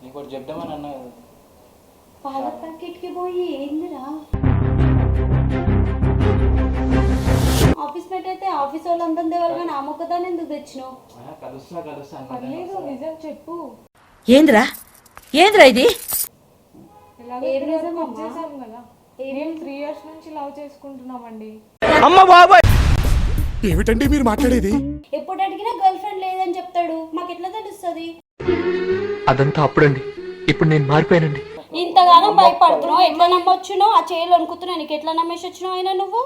నీకు చెప్దామని అన్నా కదా. పాల ప్యాకెట్కి పోయి ఏందిరా ఆఫీస్ పెట్టయితే ఆఫీస్ వాళ్ళందరం దేవాలి కానీ ఆ మొక్కదాన్ని ఎందుకు తెచ్చినావు? కలుస్తా నిజం చెప్పు. ఏంద్రా ఏంద్రా ఇది? ఏం నిజం చేసాం కదా, మేము 3 years నుంచి లవ్ చేసుకుంటున్నామండి. అమ్మ బాబాయ్ ఏమిటండి మీరు మాట్లాడేది? ఎప్పుడు అడిగినా గర్ల్ ఫ్రెండ్ లేదని చెప్తాడు, మాకు ఎట్లా తెలుస్తుంది? అదంతా అప్పుడండి, ఇప్పుడు నేను మారిపోయానండి. ఇంతగానో భయపడుతున్నావు, ఎట్లా నమ్మొచ్చునో ఆ చేయలు అనుకుతున్నా, నీకు ఎట్లా నమ్మేసి వచ్చినావు అయినా నువ్వు?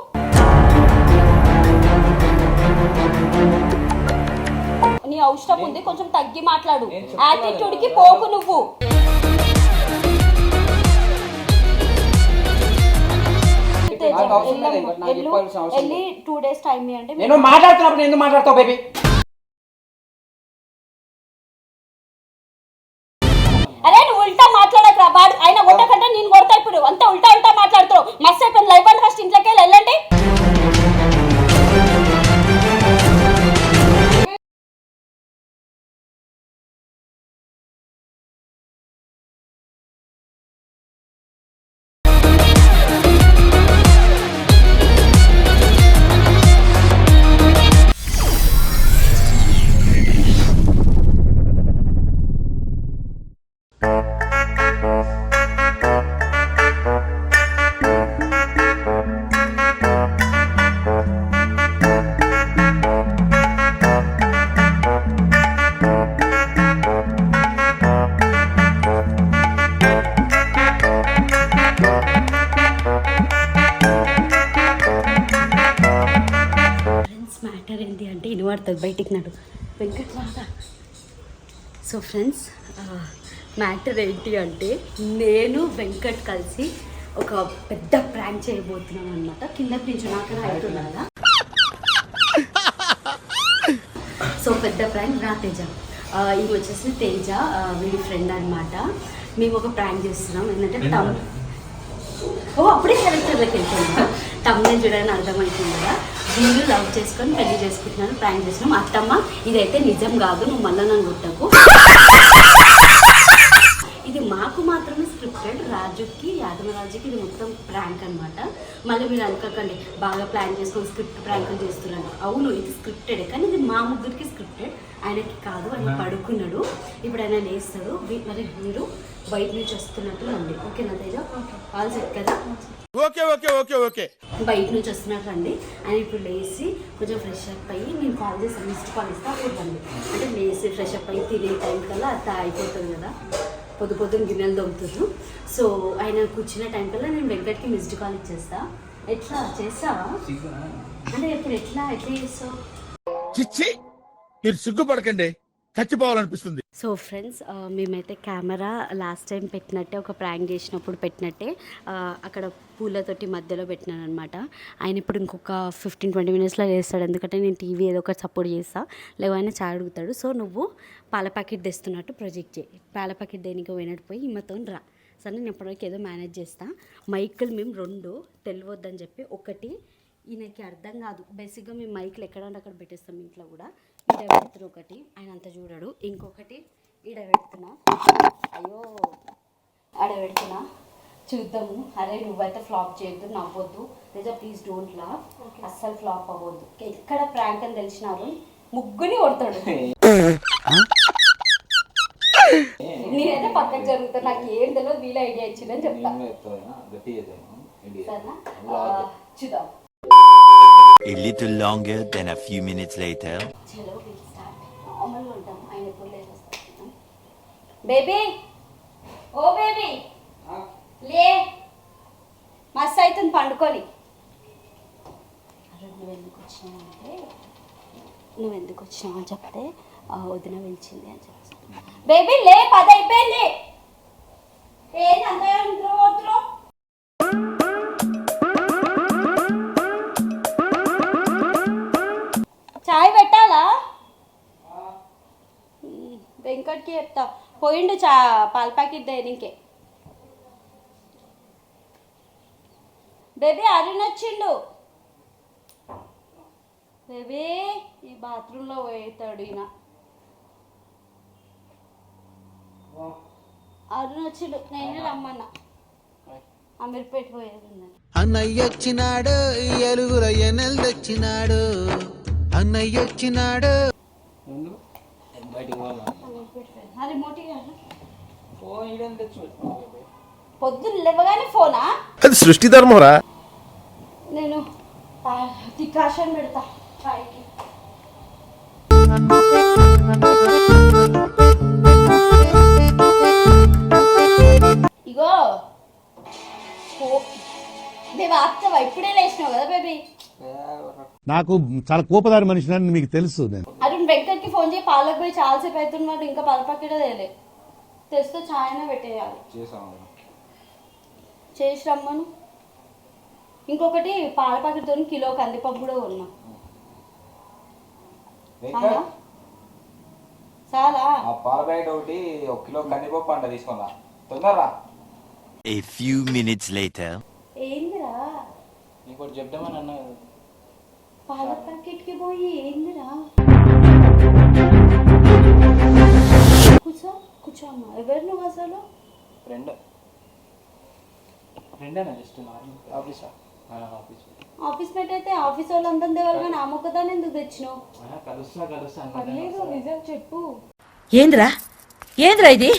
నీ అవసరం ఉంది, కొంచెం తగ్గి మాట్లాడు, యాటిట్యూడ్ కి పోకు నువ్వు. వెళ్ళి 2 days టైం ఇవ్వండి. నేను మాట్లాడుతున్నప్పుడు ఎందుకు మాట్లాడతావు బేబీ? అరే నువ్వు ఉల్టా మాట్లాడకరా, వాడు ఆయన కొట్టకంటే నేను కొడతా. ఇప్పుడు అంతా ఉల్టా ఉల్టా మాట్లాడుతావు. మస్తు అయిపోయింది లైఫ్ అండ్ ఫస్ట్ ఇంట్లోకి వెళ్ళండి. మ్యాటర్ ఏంటి అంటే ఇనబడుతుంది బయటికి నడు వెంకట్ రాదా. సో ఫ్రెండ్స్ మ్యాటర్ ఏంటి అంటే నేను వెంకట్ కలిసి ఒక పెద్ద ప్రాంక్ చేయబోతున్నాం అనమాట. కిందకి నుంచి నాకన్నా అవుతుంది కదా. సో పెద్ద ప్రాంక్ నా తేజ, ఇవి వచ్చేసి తేజ వీడి ఫ్రెండ్ అనమాట. మేము ఒక ప్రాంక్ చేస్తున్నాం ఏంటంటే అప్పుడే క్యారెక్టర్లోకి వెళ్తున్నాం. తమ్ముని చూడని అర్థమవుతుంది కదా. వీళ్ళు లవ్ చేసుకొని పెళ్లి చేసుకుంటున్నాను, ప్రాంక్ చేసినాం. అత్తమ్మ ఇదైతే నిజం కాదు, నువ్వు మళ్ళీ నన్ను కొట్టకు. ఇది మాకు మాత్రమే స్క్రిప్టెడ్, రాజుకి యాదవరాజుకి ఇది మొత్తం ప్రాంక్ అనమాట. మళ్ళీ మీరు అనుకోకండి బాగా ప్లాన్ చేసుకొని స్క్రిప్ట్ ప్రాంకులు చేస్తున్నాను. అవును ఇది స్క్రిప్టెడ్, కానీ ఇది మా ముగ్గురికి స్క్రిప్టెడ్, ఆయనకి కాదు. ఆయన పడుకున్నాడు, ఇప్పుడు ఆయన లేస్తాడు. మరి మీరు బయట నుంచి వస్తున్నట్టు రండి. ఓకేనా తేజ? ఆల్ సెట్ కదా? Okay okay okay okay. బయట నుంచి వస్తున్నట్టు రండి. ఆయన ఇప్పుడు లేచి కొంచెం ఫ్రెష్ అప్ అయ్యి నేను కాల్ చేస్తాను, మిస్డ్ కాల్ ఇస్తా అప్పుడు రండి. అంటే లేచి ఫ్రెష్ అప్ అయ్యి తినే టైం కల్లా అట్లా అయిపోతుంది కదా, పొద్దున గిన్నెలు దొంగతున్నారు. సో ఆయన కూర్చునే టైం కల్లా నేను వెంకట్కి మిస్డ్ కాల్ ఇచ్చేస్తా. ఎట్లా చేస్తావా అంటే ఇప్పుడు ఎట్లా చేస్తావు? మీరు సిగ్గుపడకండి, చచ్చిపోవాలనిపిస్తుంది. సో ఫ్రెండ్స్ మేమైతే కెమెరా లాస్ట్ టైం పెట్టినట్టే, ఒక ప్రాంక్ చేసినప్పుడు పెట్టినట్టే అక్కడ పూలతోటి మధ్యలో పెట్టినాను అనమాట. ఆయన ఇప్పుడు ఇంకొక 15-20 minutesలో చేస్తాడు, ఎందుకంటే నేను టీవీ ఏదో ఒకటి సపోర్ట్ చేస్తాను, లేవైనా చాయ్ అడుగుతాడు. సో నువ్వు పాల ప్యాకెట్ తెస్తున్నట్టు ప్రొజెక్ట్ చేయి. పాల ప్యాకెట్ దేనికి పోయినట్టు పోయి ఈమెతో రా. సరే నేను ఎప్పటివరకు ఏదో మేనేజ్ చేస్తాను. మైకులు మేము 2 తెలియవద్దని చెప్పి, ఒకటి ఈయనకి అర్థం కాదు. బేసిక్గా మేము మైకులు ఎక్కడంటే అక్కడ పెట్టేస్తాం ఇంట్లో కూడా. ఈడ పెడుతున్నా ఒకటి, ఆయన అంత చూడడు. ఇంకొకటి ఈడ పెడుతున్నా, అయ్యో ఆడ పెడుతున్నా, చూద్దాము. అరే నువ్వైతే ఫ్లాప్ చేయొద్దు, నవ్వొద్దు లేదా ప్లీజ్ డోంట్ లాఫ్, అస్సలు ఫ్లాప్ అవ్వద్దు. ఎక్కడ ప్రాంక్ అని తెలిసినారు ముగ్గుని కొడతాడు. నేనైతే పక్కకు జరుగుతా, నాకు ఏం తెలియదు, వీళ్ళ ఐడియా ఇచ్చిందని చెప్తా. సరేనా? చూద్దాం. A little longer than a few minutes later. చలో we start. నార్మల్గా ఉంటాం, ఆయన ఎప్పుడు లేచేస్తాం. బేబీ, ఓ బేబీ లే, మస్తు అవుతుంది పండుకొని. అరే నువ్వు ఎందుకు వచ్చినావు అని చెప్తే వదిన పిలిచింది అని చెప్తాను. బేబీ లే, 10 అయిపోయింది. ఏంటి అంత చాయ్ పెట్టాలా? వెంకట్కి చెప్తా, పోయిండు పాల ప్యాకెట్ దేనికే. బేబీ అరుణ్ వచ్చిండు. బేబీ ఈ బాత్రూంలో పోతాడు ఈయన. అరుణాచల్ నేనే రమ్మన్నా అమీర్పేట పోయేది ఉందని. అన్నయ్యొచ్చినాడు ఎలుగుల ఎన్నెల్దొచ్చినాడు అన్నయ్యొచ్చినాడు. ముందు బయటికి పోవాలా అమీర్పేట పోయేది. ఆ రిమోట్ ఇవ్వాలి. ఫోన్ ఇడని తెచ్చి పెట్టుకో బేబీ. పొద్దున్న లేవగానే ఫోనా? అది సృష్టి ధర్మరా. నేను డికాషన్ పెడతా పైకి. ఇగో మేము ఆపుతావా? ఇప్పుడే లేచినావు కదా బేబీ. నాకు చాలా కోపదారి మనిషిని మీకు తెలుసు. నేను అరుణ్ వెంకట్కి ఫోన్ చేయి, పాలకు పోయి చాలాసేపు అవుతున్నాడు, ఇంకా పదపక్కడే తేలే. తెస్తే ఛాయన పెట్టేయాలి. చేసి రమ్మను. ఇంకొకటి పాల ప్యాకెట్తో కిలో కందిపప్పు కూడా కొన్నా. చాలా ఆ పాల ప్యాకెట్ ఒకటి 1 కిలో కందిపప్పు అంట తీసుకుందా తొందరరా. A few minutes later. ఏందిరా ఇంకోటి చెప్దామని అన్నా కదా. పాల ప్యాకెట్కి పోయి ఏందిరా? కూర్చో కూర్చో అమ్మా. ఎవరు నువ్వు అసలు? ఫ్రెండేనా జస్ట్ ఆఫీసా? ఆఫీస్ ఆఫీస్ మేట్ అయితే ఆఫీస్ వాళ్ళందరం దేవాలి, కానీ ఆ మొక్కదాన్ని ఎందుకు తెచ్చినావు? కలుస్తా పర్లేదు నిజం చెప్పు. ఏంద్రా ఏంద్రా ఇది?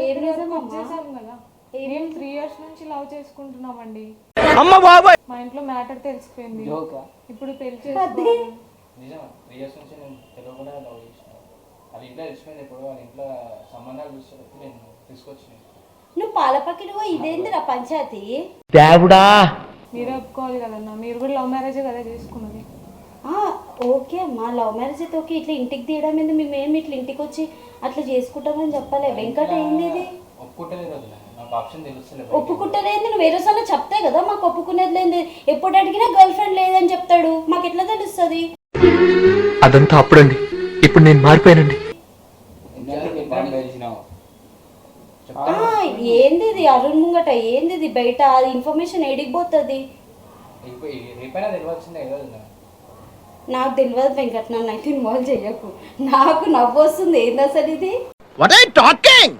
ఏం నిజం అమ్మా? చేసాం కదా, మేము 3 years నుంచి లవ్ చేసుకుంటున్నామండి. మా ఇంట్లో మ్యాటర్ తెలిసిపోయింది. జోకా? ఇప్పుడు పెళ్లి చేసుకోవాలి. నిజం 3 years నుంచి నేను తెలియకుండా లవ్ చేసిన. వాళ్ళ ఇంట్లో తెలిసిపోయింది. ఇప్పుడు వాళ్ళ ఇంట్లో సంబంధాలు చూస్తే నేను తీసుకొచ్చిన. నువ్వు పాల ప్యాకెట్ పోయి ఇదేందిరా పంచాయతీ? మీరే ఒప్పుకోవాలి కదన్నా, మీరు కూడా లవ్ మ్యారేజ్ కదా చేసుకున్నది. ఓకే అమ్మా, లవ్ మ్యారేజ్ అయితే ఓకే. ఇట్లా ఇంటికి తీయడం ఏంది? మేమేమి ఇట్లా ఇంటికి వచ్చి అట్లా చేసుకుంటామని చెప్పలే. వెంకట ఏంది ఇది? ఒప్పుకుంటలేదు నాకు ఆప్షన్ తెలుస్తలేదు. ఒప్పుకుంటలేంది? నువ్వు వేరే సార్లు చెప్తే కదా మాకు ఒప్పుకునేది లేదు. ఎప్పుడు అడిగినా గర్ల్ ఫ్రెండ్ లేదని చెప్తాడు, మాకు ఎట్లా తెలుస్తుంది? అదంతా అప్పుడండి. ఇప్పుడు నేను మారిపోయానండి. ఏంది ఇది అరుణ్ ముంగట? ఏంది ఇది బయట? అది ఇన్ఫర్మేషన్ ఏడికి పోతుంది? రేపైనా తెలియాల్సిందే కదా. నాకు తెలియదు వెంకట్, నన్ను అయితే ఇన్వాల్వ్ చెయ్యకు. నాకు నవ్వు వస్తుంది. ఏంది అసలు ఇది? What are you talking?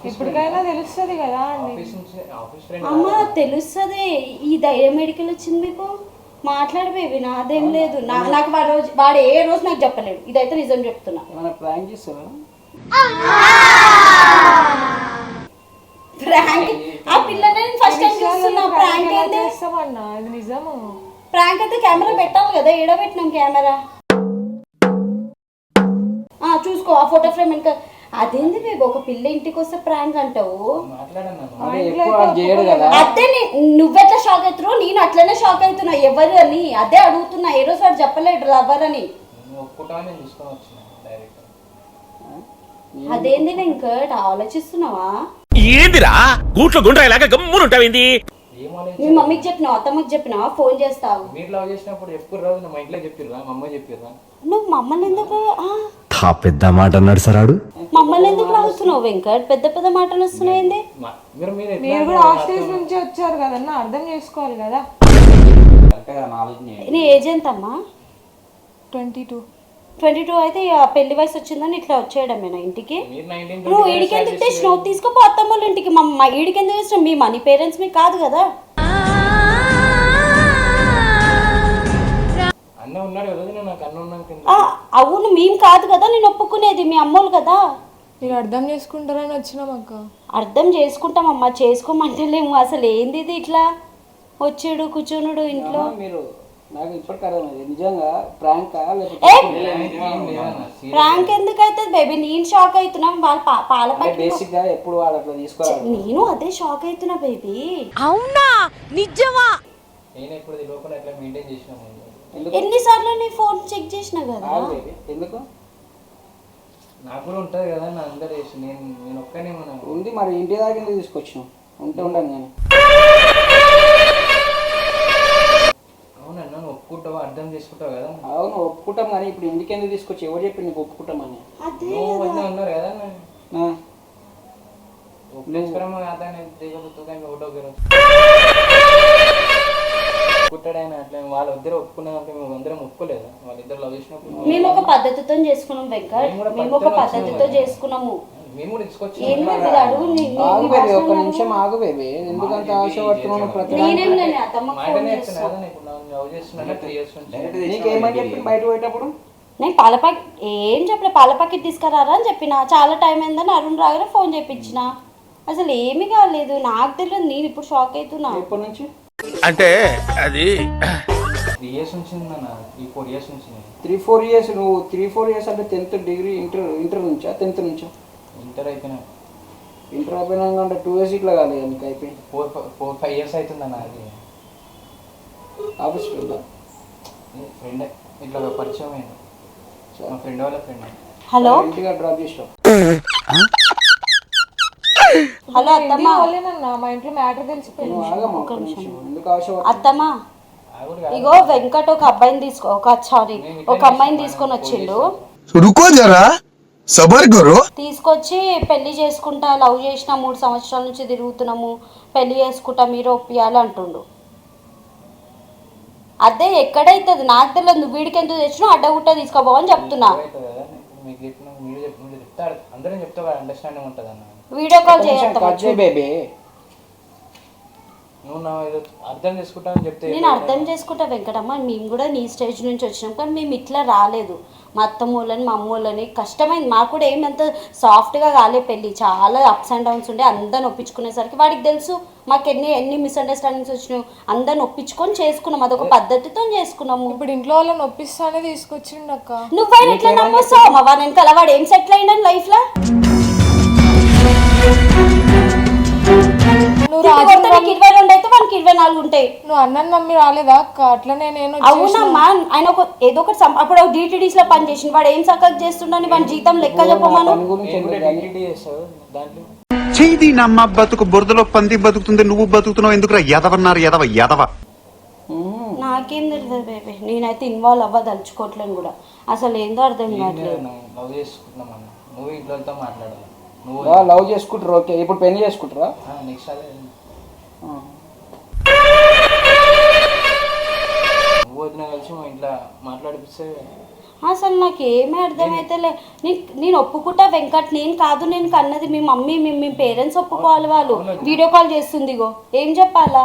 ఇప్పటికైనా తెలుస్తుంది కదా అండి. ఆఫీస్ ఫ్రెండ్ అమ్మ తెలుస్తుంది. ఈ ధైర్యం మెడికల్ వచ్చింది మీకు? మాట్లాడు బేబీ, నాదేం లేదు. నాకు వాడు ఏ రోజు నాకు చెప్పలేడు. ఇదైతే నిజం చెప్తున్నా. ఏమైనా ప్రాంక్ చేస్తావా? ప్రాంక్? ఆ పిల్లని నేను ఫస్ట్ టైం చూస్తున్నా. ప్రాంక్ ఏంది? చేస్తామన్నా, ఇది నిజము. ప్రాంక్ అయితే కెమెరా పెట్టాలి కదా. ఏడ పెట్టినాం కెమెరా? చూసుకో ఆ ఫోటో ఫ్రేమ్ ఇంకా. అదేంది బేబీ, ఒక పిల్ల ఇంటికి వస్తే ప్రాంక్ అంటావు? అదే నువ్వెట్లా షాక్ అవుతున్నావు, నేను అట్లనే షాక్ అవుతున్నా. ఎవరు అని అదే అడుగుతున్నా. ఏ రోజు వాడు చెప్పలేడు లవర్ అని. అదేంది వెంకట్, ఆలోచిస్తున్నావా? ఏందిరా గూట్లో గుండ్రాయిలాగా గమ్మునుంటావింది? మీ మమ్మీకి చెప్పినావా, అత్తమ్మకి చెప్పినావా? ఫోన్ చేస్తావు. మీరు లవ్ చేసినప్పుడు ఎప్పుడు రాదు మా ఇంట్లో చెప్పిర్రా? మా అమ్మ చెప్పిర్రా? నువ్వు మమ్మల్ని ఎందుకు పెద్ద మాట అన్నాడు సరాడు. మమ్మల్ని ఎందుకు లాగుతున్నావు వెంకట్? పెద్ద పెద్ద మాటలు వస్తున్నాయింది. మీరు కూడా హాస్టల్స్ నుంచి వచ్చారు కదన్నా, అర్థం చేసుకోవాలి కదా. నీ ఏజ్ ఎంత అమ్మా? 22 అయితే పెళ్లి వయసు వచ్చిందని ఇట్లా వచ్చేయడమేనా ఇంటికి? నువ్వు ఈడికి ఎందుకు తెచ్చినావు? తీసుకోపో అత్తమ్మల ఇంటికి. మా ఈడికి ఎందుకు తెచ్చినావు? మీ మనీ పేరెంట్స్ మీకు కాదు కదా. అవును మేము కాదు కదా, నేను ఒప్పుకునేది మీ అమ్మోళ్ళు కదా. మీరు అర్థం చేసుకుంటారని వచ్చినాం అక్క. అర్థం చేసుకుంటామమ్మా, చేసుకోమంటలేము. అసలు ఏంది ఇది ఇట్లా వచ్చాడు కూర్చున్నాడు ఇంట్లో? నాకు ఇప్పటికి అర్థమైంది నిజంగా ప్రాంక్ ప్రాంక్ ఎందుకు అవుతుంది బేబీ? నేను షాక్ అవుతున్నా. వాళ్ళు పాల బేసిక్ గా ఎప్పుడు వాడు అట్లా తీసుకోవాలి. నేను అదే షాక్ అవుతున్నా బేబీ. అవునా నిజమా? నేను ఎప్పుడు తెలియకుండా ఎట్లా మెయింటైన్ చేసినాము. ఎన్నిసార్లు నీ ఫోన్ చెక్ చేసినా కదా. ఎందుకు? నాకు కూడా ఉంటుంది కదా నా అందరు చేసి. నేను ఒక్కనే ఉంది. మరి ఇంటి దాకా ఎందుకు తీసుకొచ్చినావు? ఉంటే ఉండను నేను. అవునన్నా నువ్వు ఒప్పుకుంటావా? అర్థం చేసుకుంటావు కదా. అవును ఒప్పుకుంటాం, కానీ ఇప్పుడు ఇంటికి ఎందుకు తీసుకొచ్చి? ఎవరు చెప్పి నీకు ఒప్పుకుంటామని? ఉన్నారు కదా వాళ్ళిద్దరు ఒప్పుకున్నాక మేము అందరం ఒప్పుకోలేదా? వాళ్ళిద్దరు లవ్ చేసినప్పుడు మేము ఒక పద్ధతితో చేసుకున్నాం వెంకట్. మేము ఒక పద్ధతితో చేసుకున్నాము. మేము కూడా తీసుకొచ్చి ఏం లేదు అడుగు ఆగు బేబీ, ఒక్క నిమిషం ఆగు బేబీ. ఎందుకంత ఆశ పడుతున్నాను ప్రతి నేనేం లేని అత్తమ్మ మాట ఫోన్ నేర్చుకున్నా చేస్తా. కదా, నీకు లవ్ చేస్తున్నా 3 years నుంచి. నీకేమని చెప్పి బయట పోయేటప్పుడు నేను పాల ప్యాకెట్ ఏం చెప్పలే, పాల ప్యాకెట్ తీసుకురారా అని చెప్పిన. చాలా టైం అయిందని అరుణ్ రాగానే ఫోన్ చేయించిన. అసలు ఏమీ కాలేదు, నాకు తెలియదు. నేను ఇప్పుడు షాక్ అవుతున్నా. ఎప్పటి నుంచి? అంటే అది 3 years నుంచి అన్న, 3-4 years నుంచి. 3-4 years? నువ్వు 3-4 years అంటే 10th డిగ్రీ ఇంటర్ నుంచా 10th నుంచా? ఇంటర్ అయిపోయినా. ఇంటర్ అయిపోయినాక అంటే 2 years ఇట్లా కాలేదు నీకు అయిపోయి? 4-5 years అవుతుంది అన్న. అది ఆఫీస్ ఫ్రెండ్ ఇట్లా పరిచయం అయింది, మా ఫ్రెండ్ వాళ్ళ ఫ్రెండ్. హలో ఇంటిగా డ్రాప్ చేసావు. హలో అత్తమ్మ. మా ఇంట్లో మ్యాటర్ తెలిసిపోయింది. నువ్వు ఆగమ్మా ఒక్క నిమిషం. ఎందుకు ఆశ అత్తమ్మ ఇగో వెంకట్ ఒక అబ్బాయిని ఒక అమ్మాయిని తీసుకొని వచ్చిండు. రుకో జరా సబర్ కరో. తీసుకొచ్చి పెళ్లి చేసుకుంటా, లవ్ చేసిన 3 సంవత్సరాల నుంచి తిరుగుతున్నాము, పెళ్లి చేసుకుంటా, మీరు ఒప్పియాలి అంటుండు. అదే ఎక్కడైతుంది నాకు తెలియదు. నువ్వు వీడికి ఎంత తెచ్చినావు అడ్డగుట్ట తీసుకోబోవని చెప్తున్నా. అందరం చెప్తా, అండర్స్టాండింగ్ ఉంటుంది అన్న. వీడియో కాల్ చేస్తాను బేబీ. నువ్వు నా ఏదో అర్థం చేసుకుంటానని చెప్తే నేను అర్థం చేసుకుంటా వెంకటమ్మ. మేము కూడా నీ స్టేజ్ నుంచి వచ్చినాం, కానీ మేము ఇట్లా రాలేదు. మా అత్తమ్మోళ్ళని మా అమ్మోళ్ళని కష్టమైంది. మాకు కూడా ఏమంత సాఫ్ట్గా కాలే పెళ్ళి. చాలా అప్స్ అండ్ డౌన్స్ ఉండే. అందరిని ఒప్పించుకునేసరికి వాడికి తెలుసు మాకు ఎన్ని మిస్అండర్స్టాండింగ్స్ వచ్చినాయి. అందరిని ఒప్పించుకొని చేసుకున్నాం, అదొక పద్ధతితో చేసుకున్నాము. ఇప్పుడు ఇంట్లో వాళ్ళని ఒప్పిస్తానే తీసుకొచ్చిండు అక్క. నువ్వైనా ఎట్లా నమ్మొస్తావు అమ్మ? వాడు వెనకాల వాడు ఏం సెటిల్ అయ్యిండని లైఫ్లో. నువ్వు 22 అయితే వానికి 24 ఉంటాయి. నువ్వు అన్నని నమ్మి రాలేదా అక్క? అట్లనే నేను అవునమ్మా. ఆయన ఏదో ఒకటి అప్పుడు DTDs లో పని చేసిండు. వాడు ఏం చక్కగా చేస్తుండని వాడి జీతం లెక్క చెప్పమను. చేయి నమ్మ బతుకు బురదలో పంది బతుకుతుంది, నువ్వు బతుకుతున్నావు ఎందుకురా? ఎదవన్నారు ఎదవ ఎదవ. నాకేం తెలియదు బేబీ. నేనైతే ఇన్వాల్వ్ అవ్వదలుచుకోవట్లేను కూడా. అసలు ఏందో అర్థం కావట్లేదు. లవ్ చేసుకుంటున్నామన్న, నువ్వు ఇంట్లో మాట్లాడాలి. నువ్వు లవ్ చేసుకుంటారు, ఓకే. ఇప్పుడు పెళ్లి చేసుకుంటారా? నెక్స్ట్ అదే నువ్వు వదిన కలిసి మా ఇంట్లో మాట్లాడిపిస్తే. అసలు నాకు ఏమీ అర్థమైతేలే. నేను ఒప్పుకుంటా వెంకట్, నేను కాదు నేను కన్నది. మీ మమ్మీ మీ పేరెంట్స్ ఒప్పుకోవాలి. వాళ్ళు వీడియో కాల్ చేస్తుంది. ఇగో ఏం చెప్పాలా?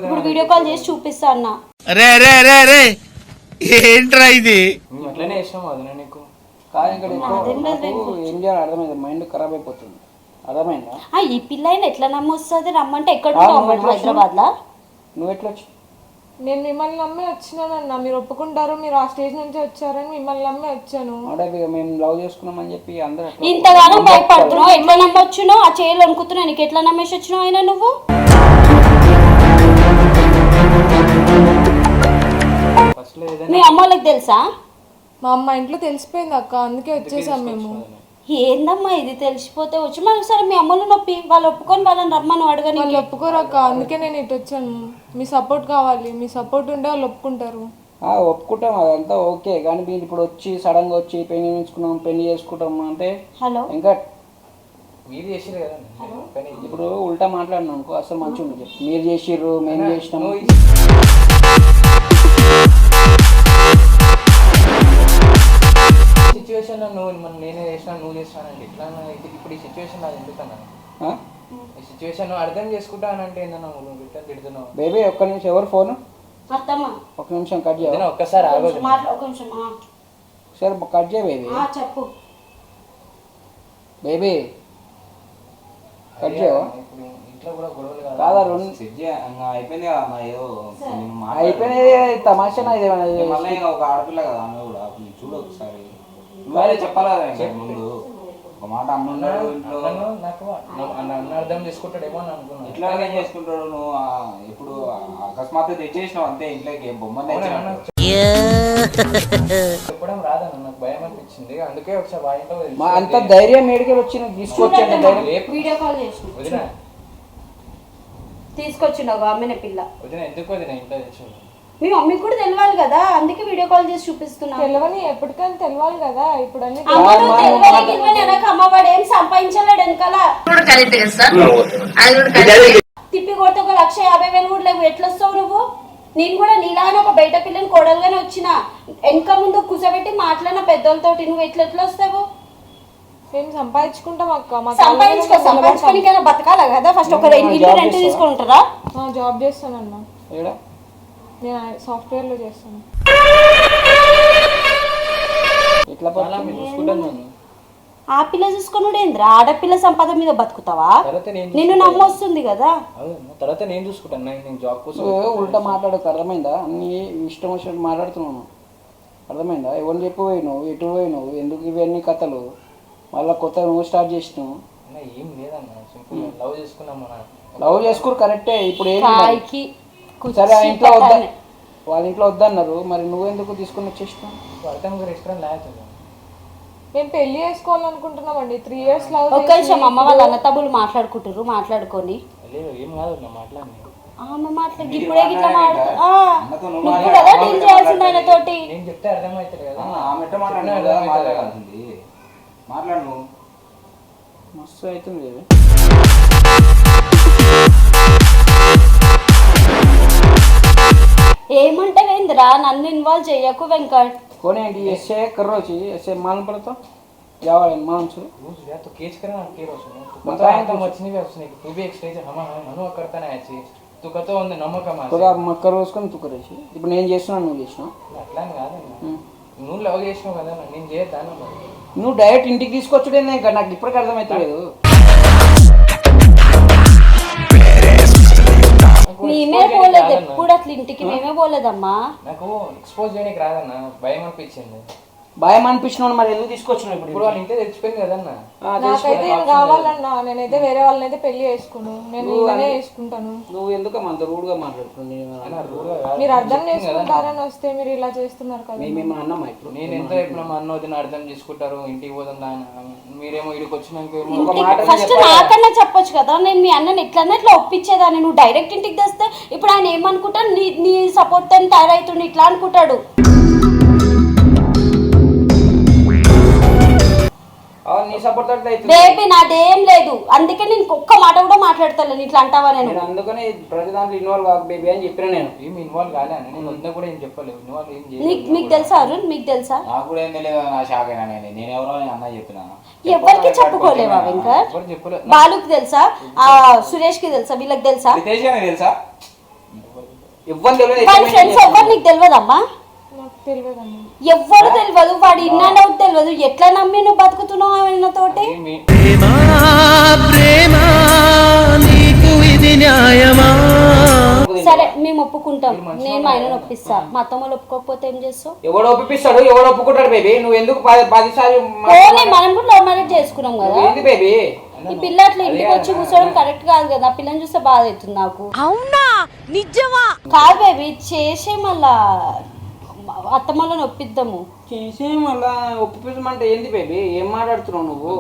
ఇప్పుడు వీడియో కాల్ చేసి చూపిస్తా అన్న. ఏంట్రా ఇది? మేము అట్లనే చేసినాం వదిన నీకు. కాదు ఇక్కడ ఏం చేయాలి అర్థమైంది, మైండ్ ఖరాబ్ అయిపోతుంది. అర్థమైందా? ఈ పిల్ల అయినా ఎట్లా నమ్మొస్తుంది? రమ్మంటే ఎక్కడ ఉంటావు? హైదరాబాద్ లా. నువ్వు ఎట్లా వచ్చి? నేను మిమ్మల్ని నమ్మి వచ్చినానన్న. మీరు ఒప్పుకుంటారు, మీరు ఆ స్టేజ్ నుంచి వచ్చారని మిమ్మల్ని నమ్మి వచ్చాను. మేము లవ్ చేసుకున్నామని చెప్పి అందరూ ఇంతగానో భయపడుతున్నావు. ఎట్లా నమ్మొచ్చునో? ఆ చేయలు అనుకుతున్నా. నీకు ఎట్లా నమ్మేసి వచ్చినావు అయినా నువ్వు? మీ అమ్మ వాళ్ళకి తెలుసా? మా అమ్మ ఇంట్లో తెలిసిపోయింది అక్క, అందుకే వచ్చేసాం మేము. ఏందమ్మా ఇది? తెలిసిపోతే వచ్చి మరి ఒకసారి మీ అమ్మలు నొప్పి వాళ్ళు ఒప్పుకొని వాళ్ళని రమ్మను అడగని. వాళ్ళు ఒప్పుకోరక్క, అందుకే నేను ఇటు వచ్చాను. మీ సపోర్ట్ కావాలి, మీ సపోర్ట్ ఉంటే వాళ్ళు ఒప్పుకుంటారు. ఒప్పుకుంటాం, అదంతా ఓకే. కానీ మీరు ఇప్పుడు వచ్చి సడన్ గా వచ్చి పెళ్లి చేసుకుంటాం అంటే హలో ఇంకా మీరు చేసిరు కదా. ఇప్పుడు ఉల్టా మాట్లాడినా అనుకో అసలు మంచిగా ఉండదు. మీరు చేసిర్రు, మేము చేసినాము. సిచ్యువేషన్ నేనే చేసినా, నువ్వు చేస్తానంటే ఇట్లా. ఇప్పుడు ఈ సిచ్యువేషన్ నాది ఎందుకన్నా? ఈ సిచ్యువేషన్ అర్థం చేసుకుంటానంటే ఏందన్నా నువ్వు రిటర్న్ తిడుతున్నావు. బేబీ ఒక్క నిమిషం. ఎవరు ఫోన్? ఒక నిమిషం కట్ చేయ. ఒక్కసారి ఆగదు. సరే కట్ చేయ బేబీ. చెప్పు బేబీ కట్ చేయవా? కాదా అయిపోయింది కదా అన్న, ఏదో అయిపోయినది తమాషా. మళ్ళీ ఒక ఆడపిల్ల కదా ఆమె కూడా చూడు ఒకసారి. నువ్వే చెప్పాలి కదా ముందు ఒక మాట. అన్నున్నాడు ఇంట్లో, నాకు అన్న అర్థం చేసుకుంటాడేమో అని అనుకున్నాను. ఇట్లా ఏం చేసుకుంటాడు నువ్వు? ఇప్పుడు అకస్మాత్తు తెచ్చేసినావు అంతే ఇంట్లోకి. ఏం బొమ్మని చెప్పడం రాదన్న, నాకు భయం అనిపించింది. అందుకే ఒకసారి వాయింట్లో అంత ధైర్యం మేడికల్ వచ్చి తీసుకొచ్చాను. వీడియో కాల్ చేసి వదిన తీసుకొచ్చిండు ఆమెనే పిల్ల. వదిన ఎందుకు వదిన ఇంట్లో తెచ్చింది? మీ మమ్మీ కూడా తెలియాలి కదా, అందుకే వీడియో కాల్ చేసి చూపిస్తున్నా. తెలియని ఎప్పటికైనా తెలియాలి కదా. ఇప్పుడు అన్ని అమ్మవాడు ఏం సంపాదించలేడు వెనకాల. తిప్పి కొడితే 1,50,000 కూడా లేవు. ఎట్లా వస్తావు నువ్వు? నేను కూడా నీలానే ఒక బయట పిల్లని కోడలుగానే వచ్చిన. వెనక ముందు కూర్చోబెట్టి మాట్లాడిన పెద్దోళ్ళతోటి. నువ్వు ఎట్లా వస్తావు? మేము సంపాదించుకుంటాం అక్క, మా సంపాదించుకోనికైనా బతకాలి కదా, ఫస్ట్ ఒక ఇల్లు రెంట్ తీసుకుంటారా? జాబ్ చేస్తానన్నా, ఏడా నేను సాఫ్ట్వేర్ లో చేస్తాను. ఇట్లా పట్ల మీరు చూసుకుంటాను నేను. ఆ పిల్ల చూసుకున్నాడు ఏంద్రా? ఆడపిల్ల సంపాదన మీద బతుకుతావా? నిన్ను నమ్మొస్తుంది కదా. తర్వాత నేను చూసుకుంటాను, నేను జాబ్ కోసం. ఉల్టా మాట్లాడకు, అర్థమైందా? అన్ని ఇష్టం వచ్చినట్టు మాట్లాడుతున్నాను, అర్థమైందా? ఎవరిని చెప్పిపోయి నువ్వు, ఎటు పోయి నువ్వు, ఎందుకు ఇవన్నీ కథలు మళ్ళీ కొత్త నువ్వు స్టార్ట్ చేసినావు? ఏం లేదన్నా, సింపుల్ లవ్ చేసుకున్నాము. లవ్ చేసుకోరు కరెక్టే. ఇప్పుడు ఏం సరే, ఆ ఇంట్లో వాళ్ళ ఇంట్లో వద్దన్నారు, మరి నువ్వెందుకు తీసుకుని వచ్చేసినావు? అర్థం రెస్టారెంట్ లేకపోతే మేము పెళ్లి చేసుకోవాలనుకుంటున్నామండి. 3 years లవ్. ఒక్క నిమిషం, అమ్మ వాళ్ళ అన్న తమ్ముళ్ళు మాట్లాడుకుంటారు, మాట్లాడుకొని ఏం కాదు మాట్లాడి ఆమె మాట్లాడి ఇప్పుడే గిట్లా నువ్వు కదా డీల్ చేయాల్సింది ఆయన తోటి. నేను చెప్తే అర్థమవుతుంది కదా. మాట్లాడు నువ్వు, మస్తు అవుతుంది. ఏమంటావేంద్రా? నన్ను ఇన్వాల్వ్ చెయ్యకు వెంకట్. कोने ऐसे कर रो छी ऐसे मान पड़ता जावा मान छु या तो केच करे ना के रोस तो बताए तो मछनी भी उसने तू भी एक स्टेज हम हनु करता ना ऐसी तू कतो ఉంది నమ్మకం तो మక్కర్ రోసుకొని తు కరేసి ఇప్పుడు నేను చేస్తున్నా నువ్వు చేస్తున్నావు అట్లా కాదన్న నువ్వు లవ్ చేసినావు కదా నేను చేయదాను నువ్వు డైరెక్ట్ ఇంటికి తీసుకొచ్చుడే నాకు ఇప్పటికి అర్థమైతలేదు మేమే పోలేదు ఎప్పుడు అట్లా ఇంటికి మేమే పోలేదమ్మా నాకు ఎక్స్పోజ్ చేయడానికి రాదన్న భయం అనిపించింది భయం అనిపించినావు మరి ఎందుకు తీసుకొచ్చినావు ఇప్పుడు వాళ్ళు ఇంటే తెచ్చిపోయింది కదన్న నాకైతే నేను కావాలన్నా నేనైతే వేరే వాళ్ళని అయితే పెళ్లి చేసుకున్నాను నేను ఇలానే చేసుకుంటాను నువ్వు ఎందుకు అంత రూడ్ గా మాట్లాడుతున్నావు మీరు అర్థం చేసుకుంటారని వస్తే మీరు ఇలా చేస్తున్నారు కదా మేమేమో అన్నమా ఇప్పుడు నేను ఎంత చెప్పినా మా అన్న వదిన అర్థం చేసుకుంటారు ఇంటికి పోతుందా మీరేమో ఇడికి వచ్చినాక ఫస్ట్ నాకన్నా చెప్పొచ్చు కదా నేను మీ అన్నని ఎట్లన్నా ఇట్లా ఒప్పించేదాన్ని నువ్వు డైరెక్ట్ ఇంటికి తెస్తే ఇప్పుడు ఆయన ఏమనుకుంటాడు నీ సపోర్ట్ తో తయారవుతుండు ఇట్లా అనుకుంటాడు నీ సపోర్ట్ బేబీ నాదేం లేదు అందుకే నేను ఒక్క మాట కూడా మాట్లాడతాను ఇట్లా అంటావా నేను అందుకని ప్రతి దాంట్లో ఇన్వాల్వ్ కాక బేబీ అని చెప్పిన నేను ఏం ఇన్వాల్వ్ కాలే నేను వద్ద కూడా ఏం చెప్పలేదు ఇన్వాల్వ్ ఏం చేయలేదు మీకు తెలుసా అరుణ్ మీకు తెలుసా నాకు కూడా ఏం తెలియదు నా షాక్ అయినా నేను ఎవరో అన్న చెప్పిన ఎవరికి చెప్పుకోలేవా వెంకట్ ఎవరు చెప్పలేదు బాలుకి తెలుసా సురేష్ కి తెలుసా వీళ్ళకి తెలుసా తెలుసా ఇవ్వని తెలియదు వాళ్ళ ఫ్రెండ్స్ ఎవరు నీకు తెలియదమ్మా ఎవ్వరు తెలియదు వాడు ఇన్నా తెలియదు ఎట్లా నమ్మి నువ్వు బతుకుతున్నావు ఆయన తోటి సరే మేము ఒప్పుకుంటాం నేను ఆయన ఒప్పిస్తా మా అత్తమ్మలు ఒప్పుకోకపోతే ఏం చేస్తావు ఎవడు ఒప్పిస్తాడు ఎవడు ఒప్పుకుంటాడు బేబీ నువ్వు ఎందుకు 10 సార్లు మనం కూడా లవ్ మ్యారేజ్ చేసుకున్నాం కదా ఏంది బేబీ ఈ పిల్ల అట్లా ఇంటికి వచ్చి కూర్చోవడం కరెక్ట్ కాదు కదా పిల్లని చూస్తే బాధ అవుతుంది నాకు అవునా నిజమా కాదు బేబీ చేసే మళ్ళా అత్తమ్మలను ఒప్పిద్దాము చేసే మళ్ళా ఒప్పించమంటే ఏంది బేబీ ఏం మాట్లాడుతున్నావు నువ్వు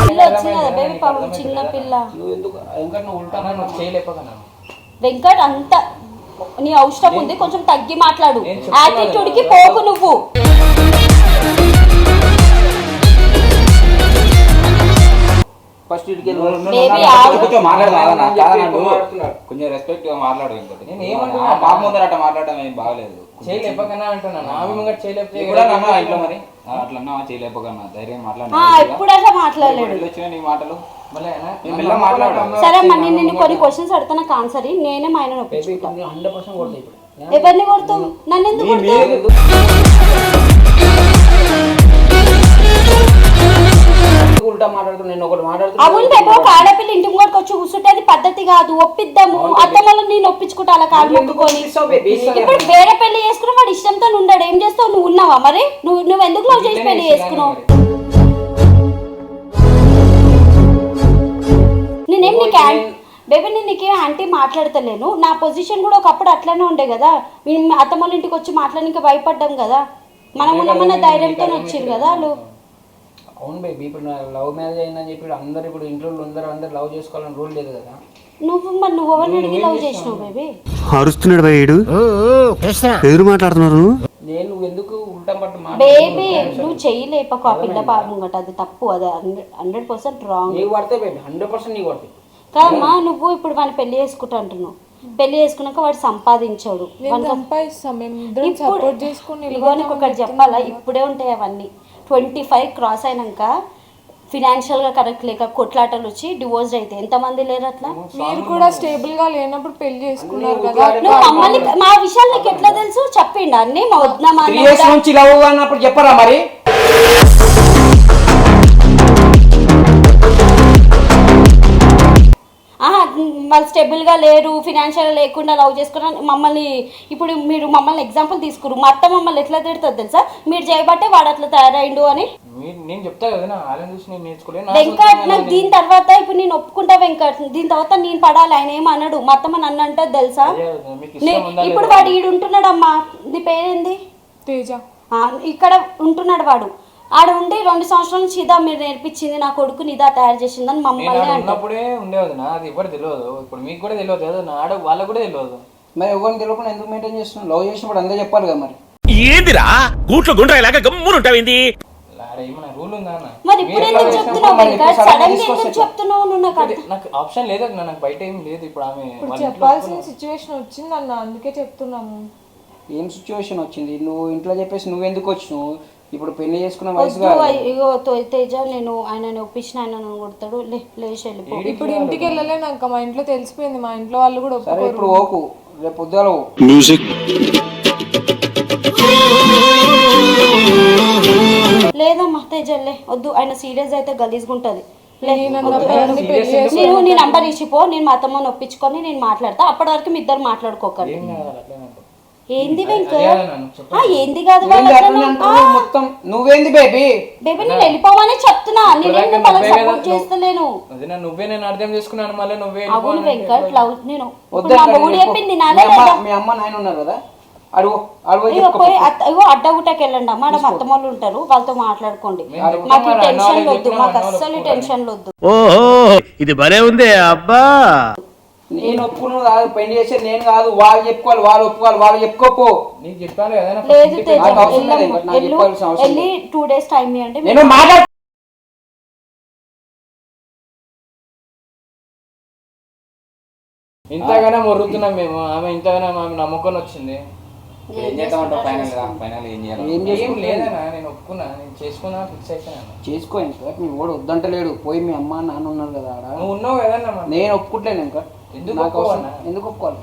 పిల్ల వచ్చింది కదా బేబీ పాపం చిన్న పిల్ల నువ్వు ఎందుకు ఇంకా నువ్వు ఉల్టా చేయలేకపోతున్నా వెంకట్ అంత నీ అవసరం ఉంది కొంచెం తగ్గి మాట్లాడు యాటిట్యూడ్ కి పోకు నువ్వు ఫస్ట్ కొంచెం రెస్పెక్ట్ గా మాట్లాడు నేను ఏమంటున్నా పాప ముందర అట్లా మాట్లాడడం ఏం బాగలేదు చేయలేపకన్నా అంటున్నాను ఆమె ముంగట చేయలేకపోతే ఇంట్లో మరి అట్లా అన్నా చేయలేపకన్నా ధైర్యం ఎప్పుడు అట్లా మాట్లాడలేదు వచ్చిన నీ మాటలు సరే మరి నేను కొన్ని క్వశ్చన్స్ అడుగుతా నాకు ఆన్సర్ నేనే మా ఆయన ఒప్పించుకుంటాను 100% కొడతా ఇప్పుడు ఎవరిని కొడతావు నన్ను ఎందుకు కొడతావు ఉల్టా మాట్లాడుతున్నా నేను ఒకటి మాట్లాడుతున్నా అవును బేబీ ఒక ఆడపిల్ల ఇంటి ముంగడికి వచ్చి కూర్చుంటే అది పద్ధతి కాదు ఒప్పిద్దాము అత్తమ్మలో నేను ఒప్పించుకుంటా అలా కాలు మొక్కుకొని ఇప్పుడు వేరే పెళ్లి చేసుకున్నా వాడు ఇష్టంతో ఉండడు ఏం చేస్తావు నువ్వు ఉన్నావా మరి నువ్వు ఎందుకు లవ్ చేసి పెళ్లి చేసుకున్నావు నేనేం నీకు బేబీ నేను నీకేం ఆంటీ మాట్లాడతలేను నా పొజిషన్ కూడా ఒకప్పుడు అట్లనే ఉండే కదా మేము అత్తమ్మల ఇంటికి వచ్చి మాట్లాడడానికి భయపడ్డాం కదా మనం ఉన్నామన్న ధైర్యంతో వచ్చారు కదా వాళ్ళు అవును బేబీ ఇప్పుడు లవ్ మ్యారేజ్ అయిందని చెప్పి అందరు ఇప్పుడు ఇంట్లో అందరు లవ్ చేసుకోవాలని రూల్ లేదు కదా నువ్వు ఎవరిని లవ్ చేసినావు బేబీ అరుస్తున్నాడు భయ్యుడు ఎదురు మాట్లాడుతున్నారు నేను ఎందుకు ఉల్టా పట్టు బేబీ నువ్వు చేయలేపకు ఆ పిల్ల పాపం అది తప్పు అది 100% రాంగ్ నీకు పడితే బేబీ 100% నీకు పడుతుంది కాదమ్మా నువ్వు ఇప్పుడు మన పెళ్లి చేసుకుంటా అంటున్నావు పెళ్లి చేసుకున్నాక వాడు సంపాదించాడు. నేను సంపాదిస్తాం, మేము ఇద్దరం ఇప్పుడు సపోర్ట్ చేసుకుని ఇగో నీకు ఒకటి చెప్పాలా, ఇప్పుడే ఉంటాయి అవన్నీ. 25 క్రాస్ అయినాక ఫినాన్షియల్గా కరెక్ట్ లేక కొట్లాటలు వచ్చి డివోర్స్ అయితే ఎంతమంది లేరు అట్లా. మీరు కూడా స్టేబుల్ గా లేనప్పుడు పెళ్లి చేసుకున్నారు కదా. నువ్వు మమ్మల్ని మా విషయాలు నీకు ఎట్లా తెలుసు చెప్పిండు అన్ని మా వద్ద 3 years నుంచి లవ్ అన్నప్పుడు చెప్పరా మరి? వాళ్ళు స్టేబుల్గా లేరు, ఫినాన్షియల్గా లేకుండా లవ్ చేసుకున్నా మమ్మల్ని. ఇప్పుడు మీరు మమ్మల్ని ఎగ్జాంపుల్ తీసుకురు, మా అత్త మమ్మల్ని ఎట్లా తిడుతుంది తెలుసా, మీరు చేయబట్టే వాడు అట్లా తయారైండు అని. నేను చెప్తా కదా, వాళ్ళని చూసి నేను నేర్చుకోలేదు. వెంకట్ నాకు దీని తర్వాత ఇప్పుడు నేను ఒప్పుకుంటా వెంకట్, దీని తర్వాత నేను పడాలి. ఆయన ఏమన్నాడు, మా అత్తమ్మ నన్ను అంటది తెలుసా. ఇప్పుడు వాడు ఈడు ఉంటున్నాడు అమ్మా, నీ పేరేంది? తేజ. ఇక్కడ ఉంటున్నాడు వాడు. ఆడ ఉండి 2 సంవత్సరాల నుంచి ఇదా మీరు నేర్పించింది, నా కొడుకుని ఇదా తయారు చేసిందని మమ్మల్ని అన్నప్పుడే ఉండేది నా, అది ఇప్పుడు తెలియదు, ఇప్పుడు మీకు కూడా తెలియదు కదా, నాడ వాళ్ళకు కూడా తెలియదు. మరి ఎవరిని తెలియకుండా ఎందుకు మెయింటైన్ చేస్తున్నావు? లవ్ చేసినప్పుడు అందరూ చెప్పాలి కదా మరి. ఏందిరా గూట్లో గుండ్రాయిలాగా గమ్మునుంటావింది? ఏమన్నా రూల్ ఉందా అన్న? మరి ఇప్పుడు ఎందుకు చెప్తున్నావు వెంకట్, సడన్ గా ఎందుకు చెప్తున్నావు నువ్వు? నాకు ఆప్షన్ లేదు, నాకు బయట ఏం లేదు. ఇప్పుడు ఆమె చెప్పాల్సిన సిచ్యువేషన్ వచ్చిందన్న, అందుకే చెప్తున్నాము. ఏం సిచ్యువేషన్ వచ్చింది? నువ్వు ఇంట్లో చెప్పేసి నువ్వు ఎందుకు వచ్చినావు? ఇప్పుడు పెళ్లి చేసుకున్న ఇగో తేజ, నేను ఆయనని ఒప్పించిన ఆయన నన్ను కొడతాడు, లేచి వెళ్ళిపో. ఇప్పుడు ఇంటికి వెళ్ళలేనాక మా ఇంట్లో తెలిసిపోయింది, మా ఇంట్లో వాళ్ళు కూడా ఒప్పుకోరు. ఇప్పుడు ఓకు, రేపు పొద్దుగాల మ్యూజిక్. లేదమ్మా తేజల్లే వద్దు, ఆయన సీరియస్ అయితే గలీజ్గా ఉంటుంది. పెళ్లి నేను నీ నంబర్ ఇచ్చిపో, నేను మా అత్తమ్మని ఒప్పించుకొని నేను మాట్లాడతా. అప్పటి వరకు మీ ఇద్దరు మాట్లాడుకోకండి. ఏంది వెంకట్? ఏంది కాదు మొత్తం నువ్వేంది బేబీ? బేబీ నేను వెళ్ళిపోమని చెప్తున్నా, నేను వాళ్ళకి సపోర్ట్ చేస్తలేను. నువ్వే నేను అర్థం చేసుకున్నాను, మళ్ళీ నువ్వే. అవును వెంకట్, లవ్ నేను మా బొగుడు చెప్పింది నానే. మీ అమ్మ నాయన ఉన్నారు కదా, అడుగు పోయి అడ్డగుట్టకి వెళ్ళండి అమ్మ, ఆడ మా అత్తమ్మ వాళ్ళు ఉంటారు, వాళ్ళతో మాట్లాడుకోండి. మాకు టెన్షన్ వద్దు, మాకు అస్సలు టెన్షన్ వద్దు. ఓహో ఇది భలే ఉంది అబ్బా. నేను ఒప్పుకున్నాను కాదు, పెళ్లి చేసేది నేను కాదు, వాళ్ళు చెప్పుకోవాలి, వాళ్ళు ఒప్పుకోవాలి, వాళ్ళు చెప్పుకోపో. నీకు చెప్పాలి కదా. లేదు వెళ్ళి 2 days టైం ఇవ్వండి. నేను మాట్లాడు. ఇంతగానే మొరుగుతున్నాం మేము, ఆమె ఇంతగానే ఆమె నమ్ముకొని వచ్చింది. ఏం చేద్దామంటావు? ఫైనల్ ఏం లేదన్నా, నేను ఒప్పుకున్నా, నేను చేసుకున్నా, ఫిక్స్ అయిపోయినా. చేసుకో ఇంకా, మీ ఓడు వద్దంటలేడు. పోయి మీ అమ్మ నాన్న ఉన్నారు కదా ఆడ, నువ్వు ఉన్నావు కదా. నేను ఒప్పుకుంటలేను ఇంకా. ఎందుకు ఒప్పుకోవాలి?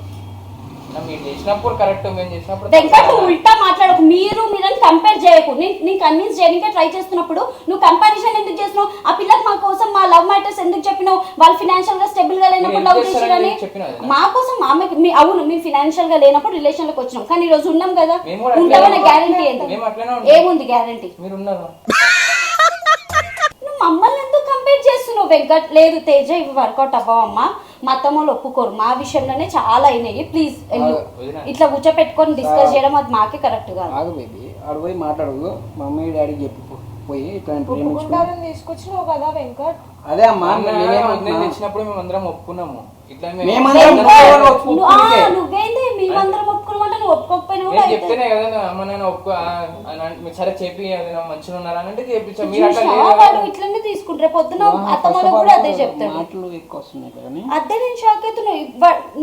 మీరు చేసినప్పుడు కరెక్ట్, మేము చేసినప్పుడు వెంకట్ నువ్వు ఉల్టా మాట్లాడకు. మీరని కంపేర్ చేయకు. నేను కన్విన్స్ చేయడానికే ట్రై చేస్తున్నప్పుడు నువ్వు కంపారిజన్ ఎందుకు చేస్తున్నావు? ఆ పిల్లకి మా కోసం మా లవ్ మ్యాటర్స్ ఎందుకు చెప్పినావు? వాళ్ళు ఫినాన్షియల్ గా స్టేబుల్ గా లేనప్పుడు లవ్ చేసిరని మా కోసం అవును మేము ఫినాన్షియల్ గా లేనప్పుడు రిలేషన్ లోకి వచ్చినాం, కానీ ఈ రోజు ఉన్నాం కదా, ఉంటామనే గ్యారంటీ ఏంటి? ఏముంది గ్యారంటీ? మీరు ఉన్నారు. నువ్వు మమ్మల్ని ఎందుకు కంపేర్ చేస్తున్నావు వెంకట్? లేదు తేజ, ఇవి వర్కౌట్ అవ్వమ్మా, మా అత్తమ్మలు ఒప్పుకోరు. మా విషయంలోనే చాలా అయినాయి, ప్లీజ్ వెళ్ళు. ఇట్లా కూర్చోపెట్టుకొని డిస్కస్ చేయడం అది మాకే కరెక్ట్ కాదు. ఆగు బేబీ, ఆడు పోయి మాట్లాడు, మమ్మీ డాడీకి చెప్పి పోయి ఇట్లా తీసుకొచ్చినావు కదా వెంకట్. అదే అమ్మా, తెచ్చినప్పుడు మేము అందరం ఒప్పుకున్నాము. నువ్వేంది మేమందరం ఒప్పుకున్నామంటే నువ్వు ఒప్పుకోకపోయినా చెప్తేనే కదా అమ్మ నేను సరే చెప్పి మంచిగా ఉన్నారా అంటే చేపించాం. ఇట్లనే తీసుకుంటారు, పొద్దున అత్తమ్మలో కూడా అదే చెప్తాడు. అదే నేను షాక్ అవుతున్నా.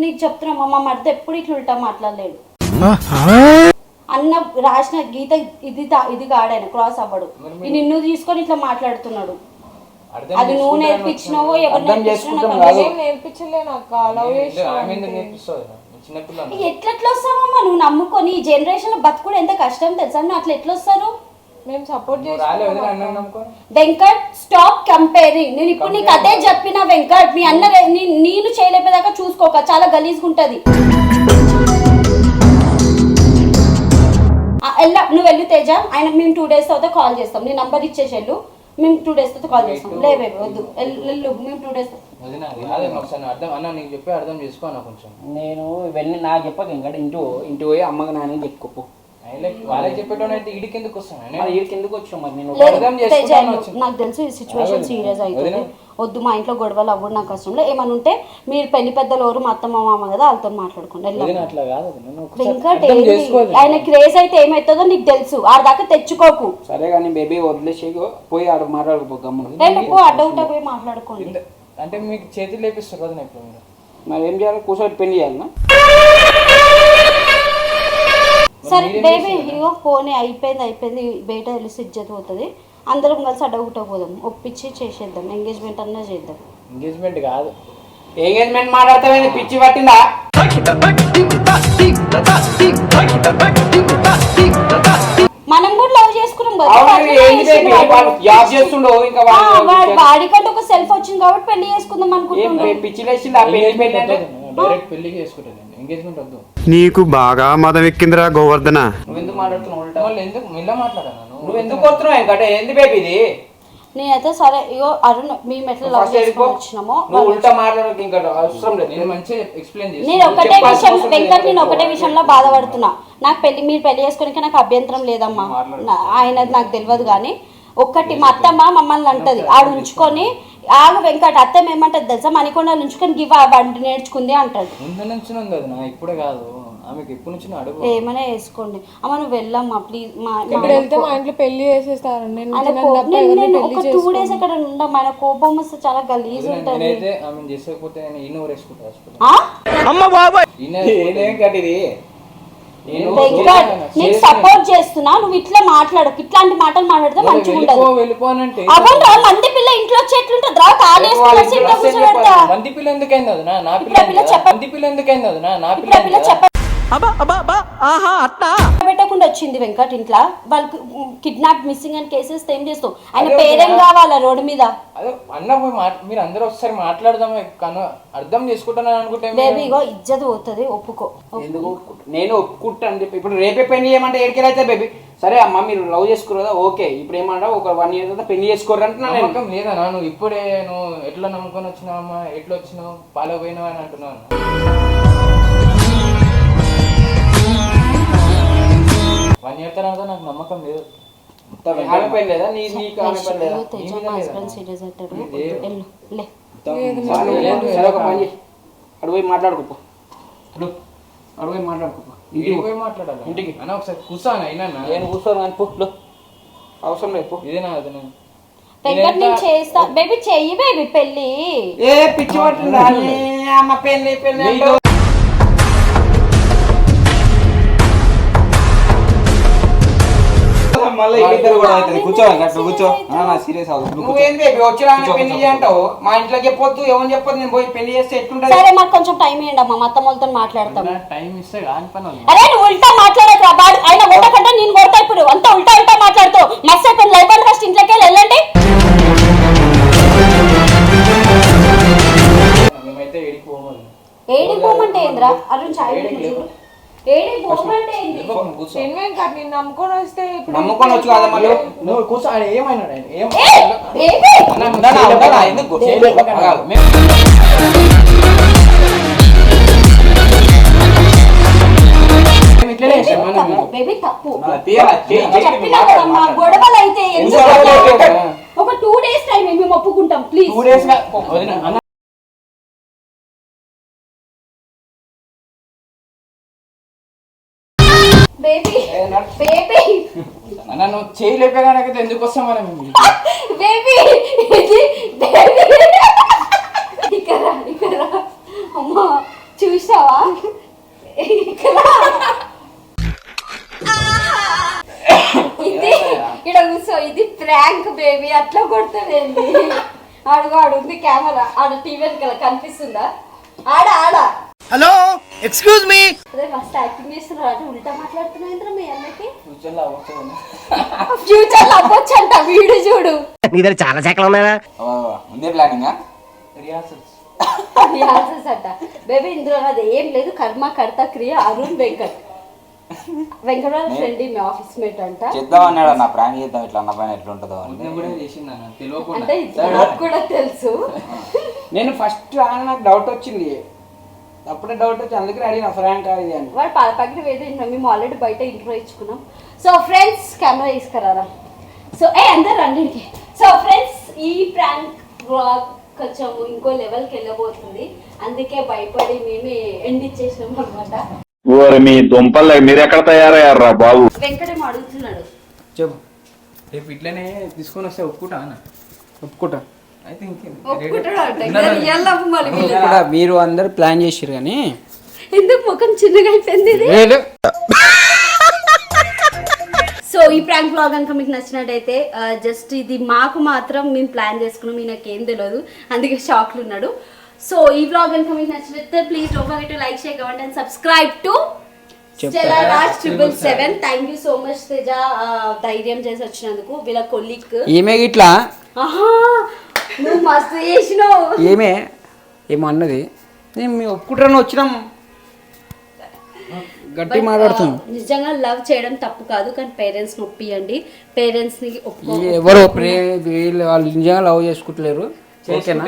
నీకు చెప్తున్నా మా మర్ద ఎప్పుడు ఇట్లా ఉల్టా మాట్లాడలేడు. అన్న రాసిన గీత ఇది కాడాయన క్రాస్ అవ్వడు. నిన్ను తీసుకొని ఇట్లా మాట్లాడుతున్నాడు. అది నువ్వు నేర్పించినావో ఎవరు నేర్పించలేను అక్క, ఎట్లెట్లా వస్తావమ్మా నువ్వు నమ్ముకొని? ఈ జనరేషన్ లో బతుకుడు ఎంత కష్టం తెలుసా? నువ్వు అట్లా ఎట్లా వస్తారు? మేము సపోర్ట్ చేస్తాం. Venkat stop comparing. నేను ఇప్పుడు నీకు అదే చెప్పిన వెంకట్, మీ అన్న నేను చేయలేపేదాకా చూసుకోక, చాలా గలీజ్గా ఉంటది. నువ్వు వెళ్ళు తేజ, ఆయన మేము 2 days తర్వాత కాల్ చేస్తాం. నీ నంబర్ ఇచ్చేసి వెళ్ళు, మేము 2 days తర్వాత కాల్ చేస్తాం. లేవే వద్దు వెళ్ళు, మేము 2 days. నీకు చెప్పి అర్థం చేసుకోనా కొంచెం. నేను ఇవన్నీ నాకు చెప్పక ఇంకా ఇంటి పోయి అమ్మకి నాన్న చెప్పుకోపో. వాళ్ళకి చెప్పేటోనైతే ఈడికి ఎందుకు వస్తాను? ఈడికి ఎందుకు వచ్చావు మరి? నేను నాకు తెలుసు ఈ సిచ్యువేషన్ సీరియస్ అవుతుంది. వద్దు, మా ఇంట్లో గొడవలు అవ్వడు నాకు కష్టంలో. ఏమన్నా ఉంటే మీరు పెళ్లి పెద్దలు ఎవరు మా అత్తమ్మ మామ కదా, వాళ్ళతో మాట్లాడుకోండి. వెంకట్ ఆయన క్రేజ్ అయితే ఏమవుతుందో నీకు తెలుసు, ఆడ దాకా తెచ్చుకోకు. సరే కానీ బేబీ వదిలేసి పోయి ఆడ మాట్లాడుకో, గమ్మున అడ్డ ఉంటా పోయి మాట్లాడుకోండి. అంటే మీకు చేతులు లేపిస్తారు కదా ఇప్పుడు మీరు? మరి ఏం చేయాలి? కూర్చోబెట్టి పెళ్లి చేయాలన్నా? సరే బేబీ ఇగో పోనీ అయిపోయింది బయట తెలిసి ఇజ్జత్ పోతుంది. అందరం కలిసి అడ్డగుట్టకపోదాం, ఒప్పించి చేసేద్దాం, ఎంగేజ్మెంట్ అన్నా చేద్దాం. ఎంగేజ్మెంట్ కాదు, ఎంగేజ్మెంట్ మాట్లాడతామేంది? పిచ్చి పట్టిందా? మనం కూడా లవ్ చేసుకున్నాం కదా, జాబ్ చేస్తుండో ఇంకా వాడికంటే ఒక సెల్ఫ్ వచ్చింది కాబట్టి పెళ్లి చేసుకుందాం అనుకుంటున్నాం. పిచ్చి లేచింది ఆ పెళ్లి పెళ్లి అంటే డైరెక్ట్ పెళ్లికి చేసుకుంటాను, ఎంగేజ్మెంట్ వద్దు. నీకు బాగా మదం ఎక్కిందిరా గోవర్ధన. నువ్వు ఎందుకు మాట్లాడుతున్నావు? వాళ్ళు ఎందుకు మిల్ల మాట్లాడాను? నువ్వు ఎందుకు కొడుతున్నావు? ఇంకటే ఏంది బేబీ ఇది? నేనైతే సరే ఇగో అరుణ్ మేము ఎట్లా లవ్ చేసుకొని వచ్చినామో ఉల్టా మాట్లాడక ఇంకా అవసరం లేదు. నేను మంచిగా ఎక్స్ప్లెయిన్ చేసి నేను ఒకటే విషయం వెంకట్, నేను ఒకటే విషయంలో బాధపడుతున్నా. మీరు పెళ్లి చేసుకోవడానికి నాకు అభ్యంతరం లేదమ్మా, ఆయనది నాకు తెలియదు. కానీ ఒక్కటి మా అత్తమ్మ మమ్మల్ని అంటది, ఆడు ఉంచుకొని ఆగు వెంకట్, అత్తమ్మ ఏమంటది తెలుసా, మణికొండలు ఉంచుకొని గివ్ బండి నేర్చుకుంది అంటాడు. ముందు నుంచి ఉంది కదా, ఇప్పుడే కాదు, ఆమెకి ఎప్పటి నుంచి అడుగు. ఏమైనా వేసుకోండి అమ్మ, నువ్వు వెళ్ళమ్మా ప్లీజ్. ఇప్పుడు వెళ్తే మా ఇంట్లో పెళ్లి చేసేస్తారు. నేను ఒక 2 days అక్కడ ఉండమ్మా, ఆయన కోపం వస్తే చాలా గలీజ్ ఉంటుంది. నేనైతే ఆమె చేసేకపోతే ఈయన ఊరేసుకుంటా. నీకు సపోర్ట్ చేస్తున్నా, నువ్వు ఇట్లా మాట్లాడు, ఇట్లాంటి మాటలు మాట్లాడితే మంచిగా ఉండదు. వెళ్ళిపోనంటే అవునరా, మంది పిల్ల ఇంట్లో వచ్చి ఎట్లుంటుంది రా, మంది పిల్ల ఎందుకైంది అది? నా పిల్ల మంది పిల్ల ఎందుకైంది అది? నా పిల్ల పెట్టకుండా వచ్చింది వెంకట్ ఇంట్లో. వాళ్ళకి కిడ్నాప్ మిస్సింగ్ అని కేసెస్ ఏం చేస్తావు? ఆయన పేరేం కావాలా రోడ్డు మీద? అదే అన్న పోయి మీరు అందరూ ఒకసారి మాట్లాడదాం, అర్థం చేసుకుంటాను అనుకుంటే బేబీ ఇగో ఇజ్జత్ పోతుంది, ఒప్పుకో. ఎందుకు నేను ఒప్పుకుంటాను చెప్పి ఇప్పుడు రేపే పెళ్లి చేయమంటే ఎడికెళ్ళైతే బేబీ? సరే అమ్మ మీరు లవ్ చేసుకురా, ఓకే. ఇప్పుడు ఏమన్నా ఒక 1 year తర్వాత పెళ్లి చేసుకోరు అంటే నమ్మకం లేదా? నువ్వు ఇప్పుడే నువ్వు ఎట్లా నమ్ముకొని వచ్చినావమ్మా, ఎట్లా వచ్చినావు, పాలపోయినావు అని అంటున్నావు. 1 year తర్వాత నాకు నమ్మకం లేదు. ఆమె పని లేదా? నీకు ఆమె పని లేదా? సరే ఒక పని చేయి, అడుగు పోయి మాట్లాడుకోపో, అడుగు పోయి మాట్లాడుకోపో. ఇంటికి పోయి మాట్లాడాలి, ఇంటికి అన్న ఒకసారి కూర్చోను. అయినా నేను కూర్చోను కానీ పో, అవసరం లేదు పో. ఇదేనా అది? నేను వెంకట్ నేను చేస్తా బేబీ, చెయ్యి బేబీ పెళ్లి. ఏ పిచ్చి పట్టిందా అమ్మ? పెళ్లి పెళ్లి అంటావు. మా ఇంట్లో చెప్పొద్దు, ఎవరు చెప్పొద్దు, నేను పోయి పెళ్లి చేస్తే ఎట్లుంటది? సరే మాకు కొంచెం టైం ఇవ్వండి అమ్మా, మా అత్తమ్మలతో మాట్లాడతాం. టైం ఇస్తే కాని పని. అరే నువ్వు ఉల్టా మాట్లాడక, ఆయన కొట్టకంటే నేను కొడతా. ఇప్పుడు అంతా ఉల్టా మాట్లాడుతావు. మస్తు అయిపోయింది లైఫ్ అండ్ ఫస్ట్ ఇంట్లోకి వెళ్ళండి. మేమైతే ఏడికి పోవాలి. ఏడికి పోమంటే ఏంద్రా అరుణ్? ఏడికి పోమంటే ఏంది? నేను నమ్ముకొని వస్తే నమ్ముకొని వచ్చు కదా మళ్ళీ నువ్వు కూర్చో. ఆయన ఏమైనాడు? బేబీ తప్పు గొడవలు అయితే ఒక 2 days టైం మేము ఒప్పుకుంటాం ప్లీజ్. 2 days బేబీ బేబీ నన్ను చేయలేకపోయాక ఎందుకు వస్తాం మనం? బేబీ ఇది బేబీ ఇక్కడ అమ్మా చూసావా? ఇది ఇక్కడ కూర్చో, ఇది ప్రాంక్ బేబీ. అట్లా కొడుతుంది. అడుగు కెమెరా ఆడ టీవీ కనిపిస్తుందా? ఆడ హలో ఎక్స్క్యూజ్ మీ. అదే ఫస్ట్ యాక్టింగ్ చేస్తున్నారు అంటే ఉల్టా మాట్లాడుతున్నావు మీ అన్నకి. ఫ్యూచర్ లో అవ్వచ్చు అంట, వీడు చూడు. నీ దగ్గర చాలా శాఖలు ఉన్నాయా? ముందే ప్లానింగ్ రిహార్సల్స్ అంట బేబీ. ఇందులో అది ఏం లేదు, కర్మ కర్త క్రియ అరుణ్ వెంకట్. వెంకట ఫ్రెండ్ మీ ఆఫీస్ మేట్ అంట. చేద్దాం అన్నాడు అన్న, ప్రాంక్ చేద్దాం ఇట్లా అన్న పైన ఎట్లుంటుందో అంటే నాకు కూడా తెలుసు. నేను ఫస్ట్ నాకు డౌట్ వచ్చింది, అప్పుడే డౌట్ వచ్చి అందుకే అడిగిన ఫ్రాంక్ అది అని. వాడు పక్కన వేరే మేము ఆల్రెడీ బయట ఇంట్రో ఇచ్చుకున్నాం. సో ఫ్రెండ్స్ కెమెరా తీసుకురారా. సో అందరు రండికి. సో ఫ్రెండ్స్ ఈ ప్రాంక్ కొంచెం ఇంకో లెవెల్కి వెళ్ళబోతుంది, అందుకే భయపడి మేమే ఎండ్ ఇచ్చేసినాం అనమాట. మీ దుంపల్ మీరు ఎక్కడ తయారయ్యారా బాబు? వెంకటేమో అడుగుతున్నాడు. చెప్పు. రేపు ఇట్లనే తీసుకొని వస్తే ఒప్పుకుంటా అన్న? ఒప్పుకుంటా. అయితే ఇంకేం ఒప్పుకుంటాడు అంట ఇంకా రియల్ లవ్ మళ్ళీ వీళ్ళది. కూడా మీరు అందరు ప్లాన్ చేసిరు కానీ ఎందుకు ముఖం చిన్నగా అయిపోయింది ఇది? సో ఈ ప్రాంక్ బ్లాగ్ కనుక మీకు నచ్చినట్టయితే జస్ట్ ఇది మాకు మాత్రం మేము ప్లాన్ చేసుకున్నాం, ఈయనకేం తెలియదు అందుకే షాక్లు ఉన్నాడు. సో ఈ బ్లాగ్ కనుక మీకు నచ్చినట్లయితే please don't forget to like, share, comment and subscribe to Stella Raj 777. Thank you so much Teja, ధైర్యం చేసి వచ్చినందుకు. వీళ్ళ కొలీగ్ ఈమె ఇట్లా నువ్వు మస్తు చేసినావు. ఏమో అన్నది నేను మీ ఒప్పుకుంటారని వచ్చినాం, గట్టి మాట్లాడుతాం. నిజంగా లవ్ చేయడం తప్పు కాదు, కానీ పేరెంట్స్ ని ఒప్పియండి. పేరెంట్స్ ని ఎవరు వీళ్ళు వాళ్ళు నిజంగా లవ్ చేసుకుంటలేరు. ఓకేనా?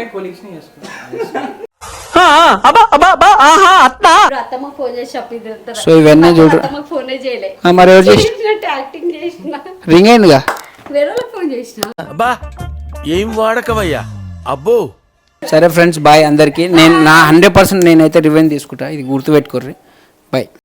అత్తమ్మకు ఫోన్ చేసి చెప్పిద్దాం. సో ఇవన్నీ చూడు. అత్తమ్మకు ఫోనే చేయలే, మరి ఎవరు చేసి యాక్టింగ్ చేసిన, రింగ్ అయిందిగా, వేరే వాళ్ళకి ఫోన్ చేసిన. అబ్బా ఏం వాడకవయ్యా అబ్బో. సరే ఫ్రెండ్స్, బాయ్ అందరికి. నేను నా 100% నేనైతే రివెంజ్ తీసుకుంటా, ఇది గుర్తుపెట్టుకోర్రి. బాయ్.